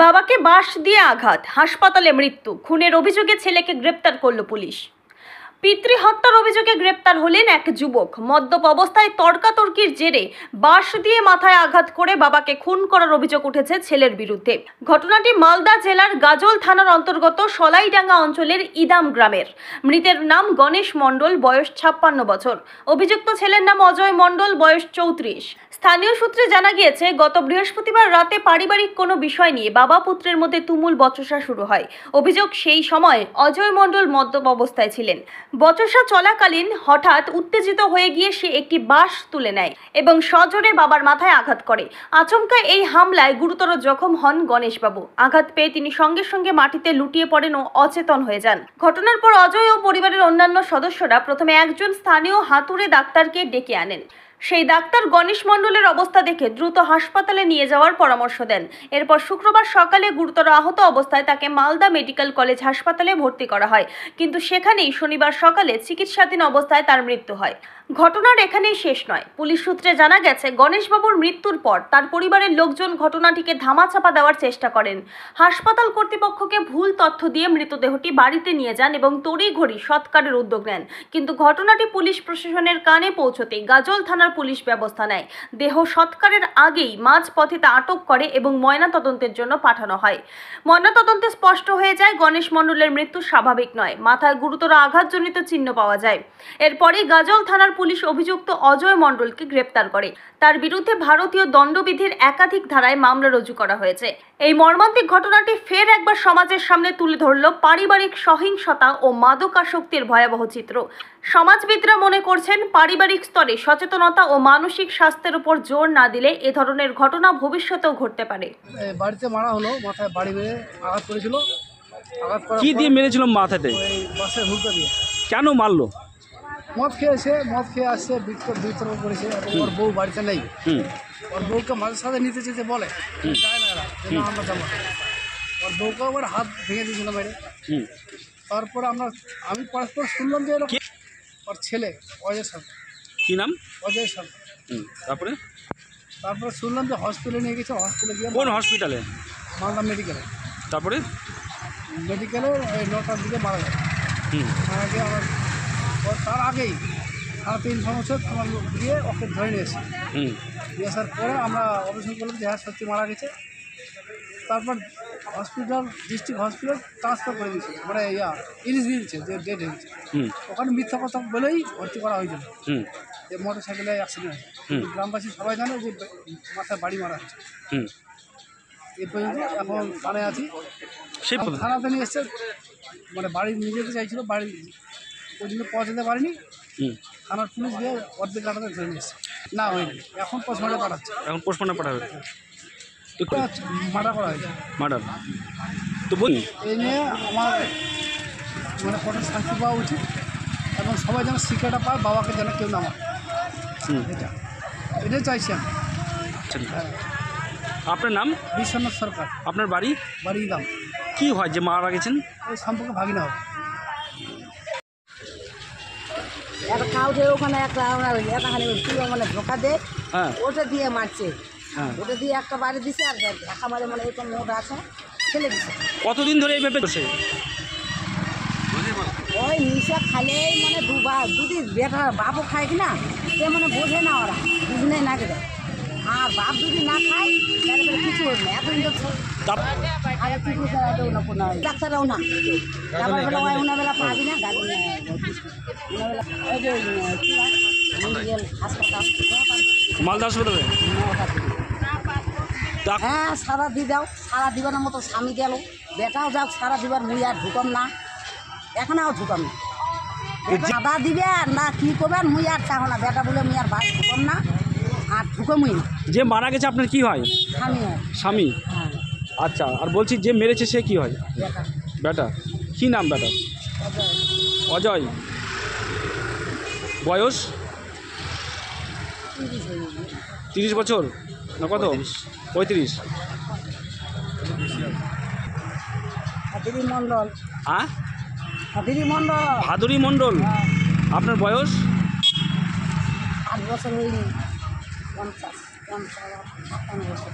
বাবাকে বাঁশ দিয়ে আঘাত, হাসপাতালে মৃত্যু, খুনের অভিযোগে ছেলেকে গ্রেপ্তার করল পুলিশ। পিতৃ হত্যার অভিযোগে গ্রেপ্তার হলেন এক যুবক। মদ্যপ অবস্থায় তর্কাতর্কির জেরে বাঁশ দিয়ে মাথায় আঘাত করে বাবাকে খুন করার অভিযোগ উঠেছে ছেলের বিরুদ্ধে। ঘটনাটি মালদা জেলার গাজল থানার অন্তর্গত সলাইডাঙ্গা অঞ্চলের ইদাম গ্রামের। মৃতের নাম গণেশ মণ্ডল, বয়স 56 বছর। অভিযুক্ত ছেলের নাম অজয় মণ্ডল, বয়স 34। স্থানীয় সূত্রে জানা গিয়েছে, গত বৃহস্পতিবার রাতে পারিবারিক কোনো বিষয় নিয়ে বাবা পুত্রের মধ্যে তুমুল বচসা শুরু হয়। অভিযোগ, সেই সময় অজয় মণ্ডল মদ্যপ অবস্থায় ছিলেন। বচসা চলাকালীন হঠাৎ উত্তেজিত হয়ে গিয়ে সে একটি বাঁশ তুলে নেয় এবং সজোরে বাবার মাথায় আঘাত করে। আচমকা এই হামলায় গুরুতর জখম হন গণেশবাবু। আঘাত পেয়ে তিনি সঙ্গে সঙ্গে মাটিতে লুটিয়ে পড়েন ও অচেতন হয়ে যান। ঘটনার পর অজয় ও পরিবারের অন্যান্য সদস্যরা প্রথমে একজন স্থানীয় হাতুড়ে ডাক্তারকে ডেকে আনেন। সেই ডাক্তার গণেশ মণ্ডলের অবস্থা দেখে দ্রুত হাসপাতালে নিয়ে যাওয়ার পরামর্শ দেন। এরপর শুক্রবার সকালে গুরুতর আহত অবস্থায় তাকে মালদা মেডিকেল কলেজ হাসপাতালে ভর্তি করা হয়, কিন্তু সেখানেই শনিবার সকালে চিকিৎসাধীন অবস্থায় তার মৃত্যু হয়। ঘটনার এখানেই শেষ নয়। পুলিশ সূত্রে জানা গেছে, গণেশবাবুর মৃত্যুর পর তার পরিবারের লোকজন ঘটনাটিকে ধামাচাপা দেওয়ার চেষ্টা করেন। হাসপাতাল কর্তৃপক্ষকে ভুল তথ্য দিয়ে মৃতদেহটি বাড়িতে নিয়ে যান এবং তড়িঘড়ি সৎকারের উদ্যোগ নেন, কিন্তু ঘটনাটি পুলিশ প্রশাসনের কানে পৌঁছতেই গাজল থানার পুলিশ ব্যবস্থা নেয়। দেহ সৎকারের আগেই মাঝপথে তা আটক করে এবং ময়নাতদন্তের জন্য পাঠানো হয়। ময়নাতদন্তে স্পষ্ট হয়ে যায়, গণেশ মণ্ডলের মৃত্যু স্বাভাবিক নয়। মাথায় গুরুতর আঘাতজনিত চিহ্ন পাওয়া যায়। এরপরই গাজল থানার পুলিশ অভিযুক্ত অজয় মণ্ডলকে গ্রেপ্তার করে। তার বিরুদ্ধে ভারতীয় দণ্ডবিধির একাধিক ধারায় মামলা রুজু করা হয়েছে। এই মর্মান্তিক ঘটনাটি ফের একবার সমাজের সামনে তুলে ধরল পারিবারিক সহিংসতা ও মাদকাসক্তির ভয়াবহ চিত্র। সমাজবিদরা মনে করছেন, পারিবারিক স্তরে সচেতনতা ও মানসিক স্বাস্থ্যের উপর জোর না দিলে এ ধরনের ঘটনা ভবিষ্যতেও ঘটতে পারে। বাড়িতে মারা হলো, মাথায় বাড়ি মেরে আঘাত করেছিল। আঘাত করা কি দিয়ে মেরেছিল? মাথাতে? ওই বাসের হুলকা দিয়ে। কেন মারলো? মদ খেয়ে আসছে, বিতর্ক করেছে। ওর বউ বাড়িতে নেই। ওর বউকে মাঝে সাথে নিতে যেতে বলে, যায় না এরা, আমরা যাবো। ওর বউকে আবার হাত ভেঙে দিয়েছিল মেরে। তারপরে আমি পরস্পর শুনলাম যে এরকম ওর ছেলে অজয় সরকার। কি নাম? অজয় সরকার। তারপরে শুনলাম যে হসপিটালে নিয়ে গেছে। হসপিটালে গিয়ে কোন হসপিটালে? মালদা মেডিকেলে। তারপরে মেডিকেলে ওই 9টার দিকে মারা যায়। মারা গিয়ে আমার তার আগেই 3.5 বছর আমার গিয়ে ওকে ধরে নিয়েছে। নিয়ে আসার পরে আমরা অপারেশন করলাম যে হ্যাঁ সত্যি মারা গেছে। তারপর ডিস্ট্রিক্ট হসপিটাল ট্রান্সফার করে দিয়েছে, মানে ইলিশ দিয়েছে যে ডেট হয়ে গেছে। ওখানে মিথ্যা কথা বলেই ভর্তি করা হয়েছিল যে মোটর সাইকেলে অ্যাক্সিডেন্ট হয়েছে। গ্রামবাসী সবাই জানে যে মাথায় বাড়ি মারা হয়েছে। এই পর্যন্ত এখন থানায় আছি। থানাতে নিয়ে এসছে, মানে বাড়ি নিয়ে যেতে চাইছিল, বাড়ি পর্যন্ত পৌঁছাতে পারিনি। থানার পুলিশ দিয়ে অর্ধেক কাটাতে ধরে নিয়ে এসছে। না হয়নি, এখন পোস্টমর্টমে পাঠাচ্ছে। এখন পোস্টমর্টমে পাঠাবে? মার্ডার করা হয়েছে। মার্ডার তো বলি, এই নিয়ে আমার মানে কঠোর শাস্তি পাওয়া উচিত এবং সবাই যেন শিক্ষাটা পায়, বাবাকে যেন কেউ না মারে। এটাই চাইছি আমি। আপনার নাম? বিশ্বনাথ সরকার। আপনার বাড়ি? বাড়ি দাম। কি হয় যে মারা গেছেন? ওই সম্পর্কে ভাগিনা হবে। একটা কাউকে ওখানে একাখানে মানে ধোকা দেয়, ওটা দিয়ে মারছে। ওটা দিয়ে একটা বাড়ি দিছে, আর একেবারে মানে এরকম মোট আছে ফেলে দিছে। কতদিন ধরে এইভাবে বসে? ওই নিশা খালেই মানে দুটি বেটা বাপও খায় কিনা, সে মানে বোঝে না, ওরা দুজনেই নাকে দেয়। আর বাপ যদি না খায় তাহলে কিছু হবে না। এখন আগে কিছু না, কোনো ডাক্তাররাও না, তারপর বেলা ওই ওনাবেলা পাবি না গাড়ি ওনাবেলা ওই যে হাসপাতাল মালদা হাসপাতালে। হ্যাঁ, সারা দিয়ে দাও। সারা দিবার মতো স্বামী গেল, বেটাও যাও সারা দিবার, মুই আর ঢুকম না, এখন আর ঢুকম না। সাদা দিবে না কি করবেন, মুই আর চাহ না। বেটা বলে মুই আর বাস ঢুকম না, আর ঢুকমই না। যে মারা গেছে আপনার কি হয়? স্বামী হয়। স্বামী? হ্যাঁ। আচ্ছা, আর বলছি যে মেরেছে সে কি হয়? বেটা। বেটা কি নাম? বেটা অজয়। বয়স 30 বছর না কত? 35। হাতুড়ি মণ্ডল। হ্যাঁ, হাতুড়ি মণ্ডল। ভাদুরী মণ্ডল। আপনার বয়স? 8 বছর হয়নি, 50 55 বছর।